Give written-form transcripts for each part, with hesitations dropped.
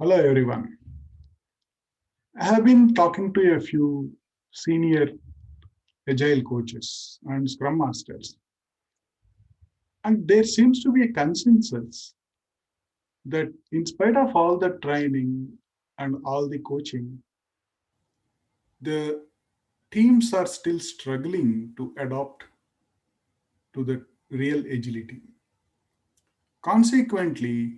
Hello, everyone. I have been talking to a few senior agile coaches and scrum masters, and there seems to be a consensus that, in spite of all the training and all the coaching, the teams are still struggling to adapt to the real agility. Consequently,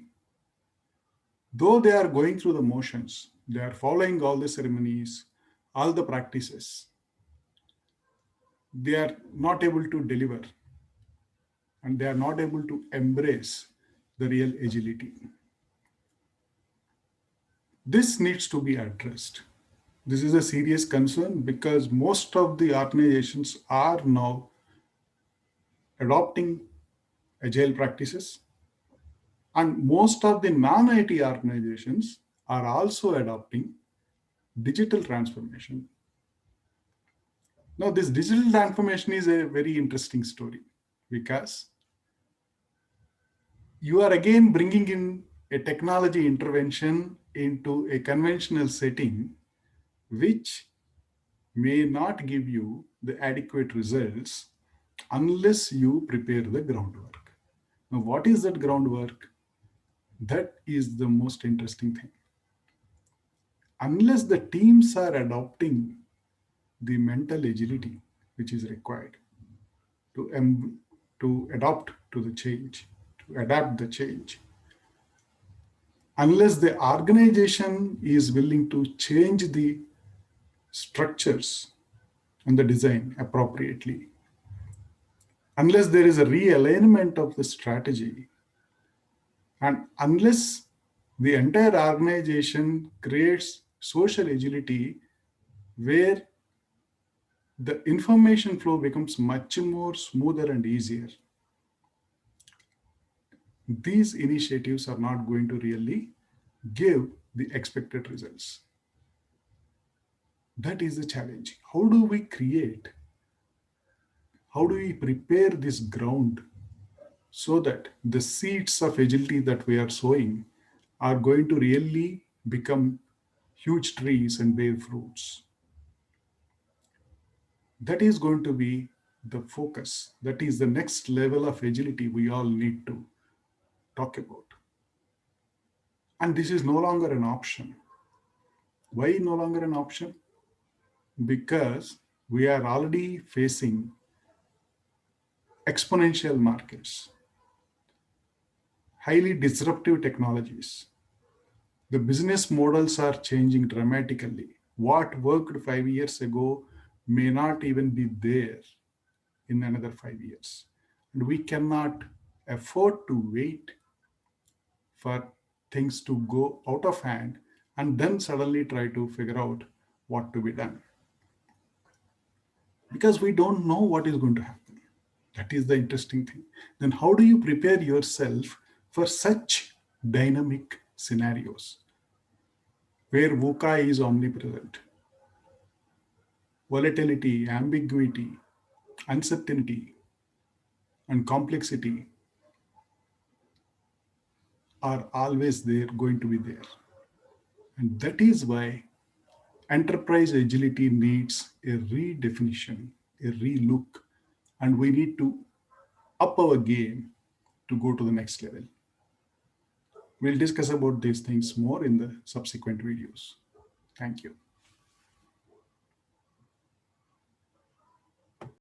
though they are going through the motions, they are following all the ceremonies, all the practices, they are not able to deliver and they are not able to embrace the real agility. This needs to be addressed. This is a serious concern because most of the organizations are now adopting agile practices, and most of the non IT organizations are also adopting digital transformation. Now, this digital transformation is a very interesting story because you are again bringing in a technology intervention into a conventional setting, which may not give you the adequate results unless you prepare the groundwork. Now, what is that groundwork? That is the most interesting thing. Unless the teams are adopting the mental agility which is required to adopt to the change, to adapt the change, unless the organization is willing to change the structures and the design appropriately, unless there is a realignment of the strategy, and unless the entire organization creates social agility where the information flow becomes much more smoother and easier, these initiatives are not going to really give the expected results. That is the challenge. How do we prepare this ground so that the seeds of agility that we are sowing are going to really become huge trees and bear fruits? That is going to be the focus. That is the next level of agility we all need to talk about. And this is no longer an option. Why no longer an option? Because we are already facing exponential markets, highly disruptive technologies. The business models are changing dramatically. What worked 5 years ago may not even be there in another 5 years. And we cannot afford to wait for things to go out of hand and then suddenly try to figure out what to be done. Because we don't know what is going to happen. That is the interesting thing. Then, how do you prepare yourself for such dynamic scenarios where VUCA is omnipresent? Volatility, ambiguity, uncertainty, and complexity are always there, going to be there. And that is why enterprise agility needs a redefinition, a relook, and we need to up our game to go to the next level. We'll discuss about these things more in the subsequent videos. Thank you.